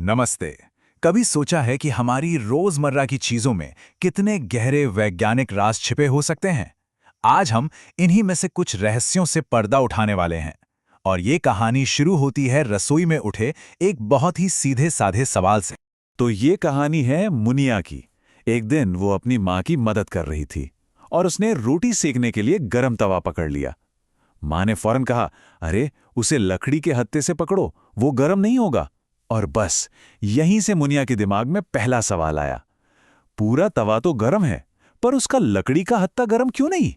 नमस्ते। कभी सोचा है कि हमारी रोजमर्रा की चीजों में कितने गहरे वैज्ञानिक राज छिपे हो सकते हैं? आज हम इन्हीं में से कुछ रहस्यों से पर्दा उठाने वाले हैं। और ये कहानी शुरू होती है रसोई में उठे एक बहुत ही सीधे साधे सवाल से। तो ये कहानी है मुनिया की। एक दिन वो अपनी माँ की मदद कर रही थी और उसने रोटी सेकने के लिए गरम तवा पकड़ लिया। माँ ने फौरन कहा, अरे उसे लकड़ी के हत्थे से पकड़ो, वो गरम नहीं होगा। और बस यहीं से मुनिया के दिमाग में पहला सवाल आया। पूरा तवा तो गरम है, पर उसका लकड़ी का हत्था गरम क्यों नहीं?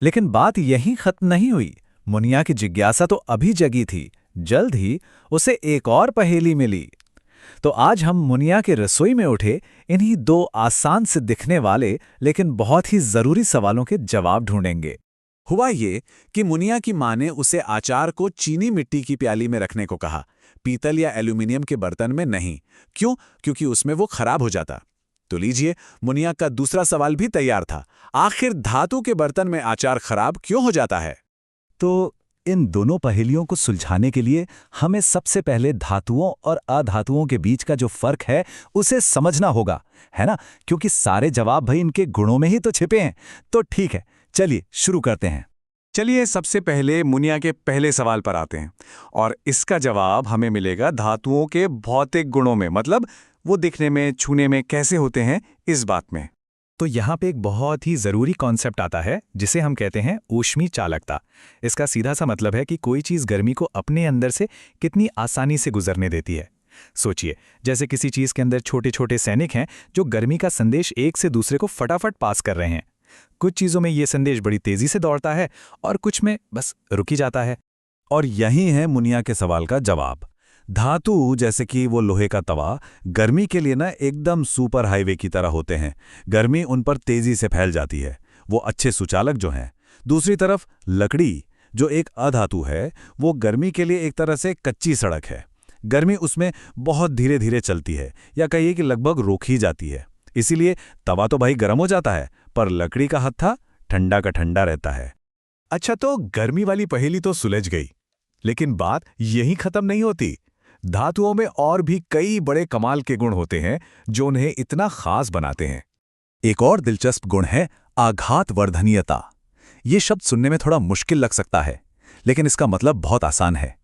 लेकिन बात यहीं खत्म नहीं हुई। मुनिया की जिज्ञासा तो अभी जगी थी। जल्द ही उसे एक और पहेली मिली। तो आज हम मुनिया के रसोई में उठे इन्हीं दो आसान से दिखने वाले लेकिन बहुत ही जरूरी सवालों के जवाब ढूंढेंगे। हुआ ये कि मुनिया की माँ ने उसे आचार को चीनी मिट्टी की प्याली में रखने को कहा, पीतल या एल्यूमिनियम के बर्तन में नहीं। क्यों? क्योंकि उसमें वो खराब हो जाता। तो लीजिए, मुनिया का दूसरा सवाल भी तैयार था। आखिर धातु के बर्तन में आचार खराब क्यों हो जाता है? तो इन दोनों पहेलियों को सुलझाने के लिए हमें सबसे पहले धातुओं और अधातुओं के बीच का जो फर्क है उसे समझना होगा, है ना? क्योंकि सारे जवाब भाई इनके गुणों में ही तो छिपे हैं। तो ठीक है, चलिए शुरू करते हैं। चलिए सबसे पहले मुनिया के पहले सवाल पर आते हैं, और इसका जवाब हमें मिलेगा धातुओं के भौतिक गुणों में, मतलब वो दिखने में, छूने में कैसे होते हैं, इस बात में। तो यहाँ पे एक बहुत ही जरूरी कॉन्सेप्ट आता है जिसे हम कहते हैं ऊष्मी चालकता। इसका सीधा सा मतलब है कि कोई चीज गर्मी को अपने अंदर से कितनी आसानी से गुजरने देती है। सोचिए, जैसे किसी चीज के अंदर छोटे छोटे सैनिक हैं जो गर्मी का संदेश एक से दूसरे को फटाफट पास कर रहे हैं। कुछ चीजों में ये संदेश बड़ी तेजी से दौड़ता है और कुछ में बस रुक ही जाता है। और यही है मुनिया के सवाल का जवाब। धातु, जैसे कि वो लोहे का तवा, गर्मी के लिए ना एकदम सुपर हाईवे की तरह होते हैं। गर्मी उन पर तेजी से फैल जाती है, वो अच्छे सुचालक जो हैं। दूसरी तरफ लकड़ी, जो एक अधातु है, वो गर्मी के लिए एक तरह से कच्ची सड़क है। गर्मी उसमें बहुत धीरे धीरे चलती है, या कहिए कि लगभग रोक ही जाती है। इसीलिए तवा तो भाई गर्म हो जाता है, पर लकड़ी का हत्था ठंडा का ठंडा रहता है। अच्छा, तो गर्मी वाली पहेली तो सुलझ गई, लेकिन बात यहीं खत्म नहीं होती। धातुओं में और भी कई बड़े कमाल के गुण होते हैं जो उन्हें इतना खास बनाते हैं। एक और दिलचस्प गुण है आघातवर्धनीयता। ये शब्द सुनने में थोड़ा मुश्किल लग सकता है, लेकिन इसका मतलब बहुत आसान है।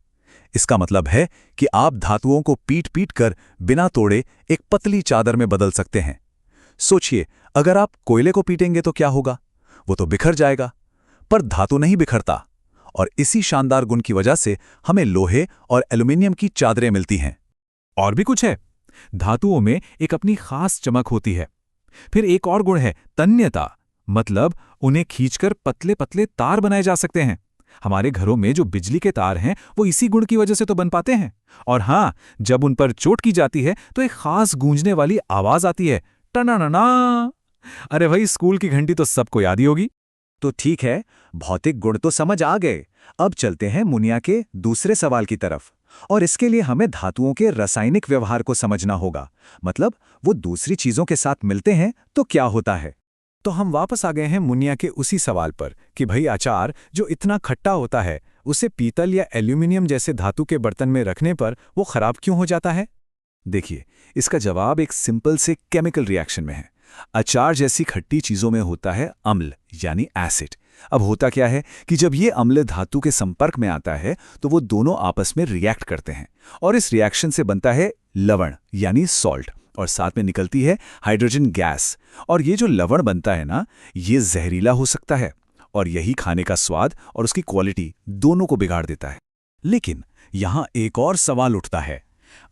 इसका मतलब है कि आप धातुओं को पीट पीट कर बिना तोड़े एक पतली चादर में बदल सकते हैं। सोचिए, अगर आप कोयले को पीटेंगे तो क्या होगा? वो तो बिखर जाएगा, पर धातु नहीं बिखरता। और इसी शानदार गुण की वजह से हमें लोहे और एल्यूमिनियम की चादरें मिलती हैं। और भी कुछ है, धातुओं में एक अपनी खास चमक होती है। फिर एक और गुण है तन्यता, मतलब उन्हें खींचकर पतले पतले तार बनाए जा सकते हैं। हमारे घरों में जो बिजली के तार हैं वो इसी गुण की वजह से तो बन पाते हैं। और हाँ, जब उन पर चोट की जाती है तो एक खास गूंजने वाली आवाज आती है, टनाना। अरे भाई, स्कूल की घंटी तो सबको याद ही होगी। तो ठीक है, भौतिक गुण तो समझ आ गए। अब चलते हैं मुनिया के दूसरे सवाल की तरफ। और इसके लिए हमें धातुओं के रासायनिक व्यवहार को समझना होगा, मतलब वो दूसरी चीजों के साथ मिलते हैं तो क्या होता है। तो हम वापस आ गए हैं मुनिया के उसी सवाल पर कि भाई अचार जो इतना खट्टा होता है, उसे पीतल या एल्यूमिनियम जैसे धातु के बर्तन में रखने पर वो खराब क्यों हो जाता है? देखिए, इसका जवाब एक सिंपल से केमिकल रिएक्शन में है। अचार जैसी खट्टी चीजों में होता है अम्ल, यानी एसिड। अब होता क्या है कि जब ये अम्ल धातु के संपर्क में आता है तो वो दोनों आपस में रिएक्ट करते हैं, और इस रिएक्शन से बनता है लवण, यानी सॉल्ट, और साथ में निकलती है हाइड्रोजन गैस। और ये जो लवण बनता है ना, ये जहरीला हो सकता है, और यही खाने का स्वाद और उसकी क्वालिटी दोनों को बिगाड़ देता है। लेकिन यहां एक और सवाल उठता है,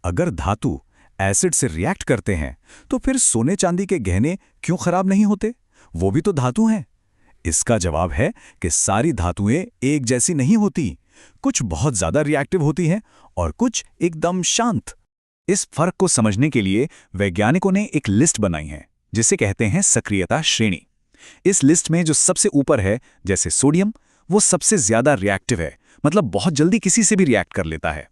अगर धातु एसिड से रिएक्ट करते हैं तो फिर सोने चांदी के गहने क्यों खराब नहीं होते? वो भी तो धातु हैं। इसका जवाब है कि सारी धातुएं एक जैसी नहीं होती। कुछ बहुत ज्यादा रिएक्टिव होती हैं और कुछ एकदम शांत। इस फर्क को समझने के लिए वैज्ञानिकों ने एक लिस्ट बनाई है जिसे कहते हैं सक्रियता श्रेणी। इस लिस्ट में जो सबसे ऊपर है, जैसे सोडियम, वो सबसे ज्यादा रिएक्टिव है, मतलब बहुत जल्दी किसी से भी रिएक्ट कर लेता है।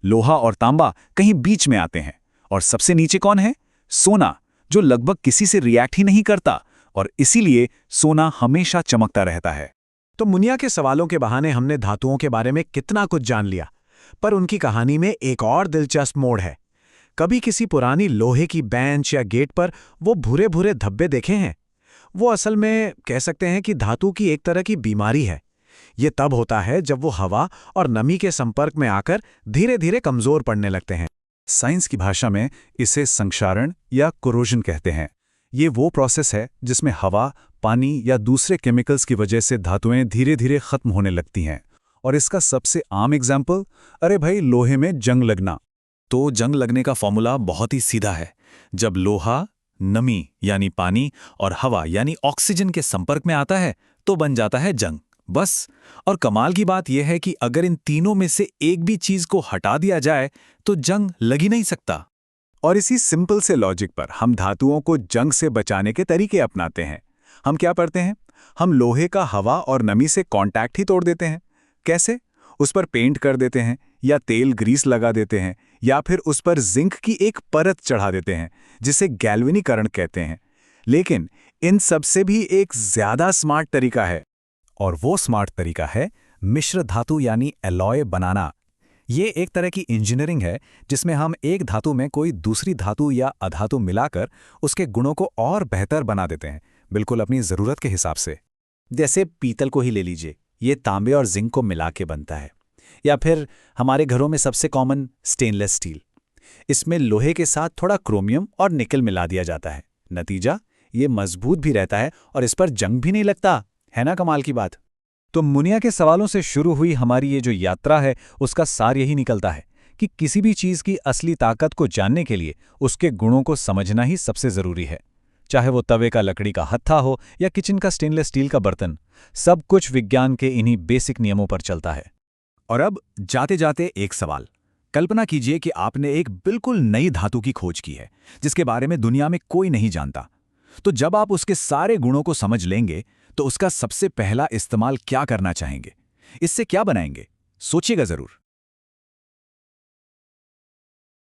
लोहा और तांबा कहीं बीच में आते हैं। और सबसे नीचे कौन है? सोना, जो लगभग किसी से रिएक्ट ही नहीं करता, और इसीलिए सोना हमेशा चमकता रहता है। तो मुनिया के सवालों के बहाने हमने धातुओं के बारे में कितना कुछ जान लिया, पर उनकी कहानी में एक और दिलचस्प मोड़ है। कभी किसी पुरानी लोहे की बेंच या गेट पर वो भूरे भूरे धब्बे देखे हैं? वो असल में कह सकते हैं कि धातु की एक तरह की बीमारी है। ये तब होता है जब वो हवा और नमी के संपर्क में आकर धीरे धीरे कमजोर पड़ने लगते हैं। साइंस की भाषा में इसे संक्षारण या कोरोजन कहते हैं। ये वो प्रोसेस है जिसमें हवा, पानी या दूसरे केमिकल्स की वजह से धातुएं धीरे धीरे खत्म होने लगती हैं। और इसका सबसे आम एग्जाम्पल, अरे भाई, लोहे में जंग लगना। तो जंग लगने का फॉर्मूला बहुत ही सीधा है। जब लोहा नमी यानी पानी और हवा यानी ऑक्सीजन के संपर्क में आता है तो बन जाता है जंग, बस। और कमाल की बात यह है कि अगर इन तीनों में से एक भी चीज को हटा दिया जाए तो जंग लग ही नहीं सकता। और इसी सिंपल से लॉजिक पर हम धातुओं को जंग से बचाने के तरीके अपनाते हैं। हम क्या करते हैं? हम लोहे का हवा और नमी से कांटेक्ट ही तोड़ देते हैं। कैसे? उस पर पेंट कर देते हैं, या तेल ग्रीस लगा देते हैं, या फिर उस पर जिंक की एक परत चढ़ा देते हैं, जिसे गैल्वेनीकरण कहते हैं। लेकिन इन सबसे भी एक ज्यादा स्मार्ट तरीका है, और वो स्मार्ट तरीका है मिश्र धातु यानी एलॉय बनाना। ये एक तरह की इंजीनियरिंग है जिसमें हम एक धातु में कोई दूसरी धातु या अधातु मिलाकर उसके गुणों को और बेहतर बना देते हैं, बिल्कुल अपनी ज़रूरत के हिसाब से। जैसे पीतल को ही ले लीजिए, ये तांबे और जिंक को मिला के बनता है। या फिर हमारे घरों में सबसे कॉमन स्टेनलेस स्टील, इसमें लोहे के साथ थोड़ा क्रोमियम और निकल मिला दिया जाता है। नतीजा, ये मजबूत भी रहता है और इस पर जंग भी नहीं लगता। है ना कमाल की बात? तो मुनिया के सवालों से शुरू हुई हमारी ये जो यात्रा है, उसका सार यही निकलता है कि किसी भी चीज़ की असली ताकत को जानने के लिए उसके गुणों को समझना ही सबसे ज़रूरी है। चाहे वो तवे का लकड़ी का हत्था हो या किचन का स्टेनलेस स्टील का बर्तन, सब कुछ विज्ञान के इन्हीं बेसिक नियमों पर चलता है। और अब जाते जाते एक सवाल। कल्पना कीजिए कि आपने एक बिल्कुल नई धातु की खोज की है जिसके बारे में दुनिया में कोई नहीं जानता। तो जब आप उसके सारे गुणों को समझ लेंगे तो उसका सबसे पहला इस्तेमाल क्या करना चाहेंगे? इससे क्या बनाएंगे? सोचिएगा जरूर।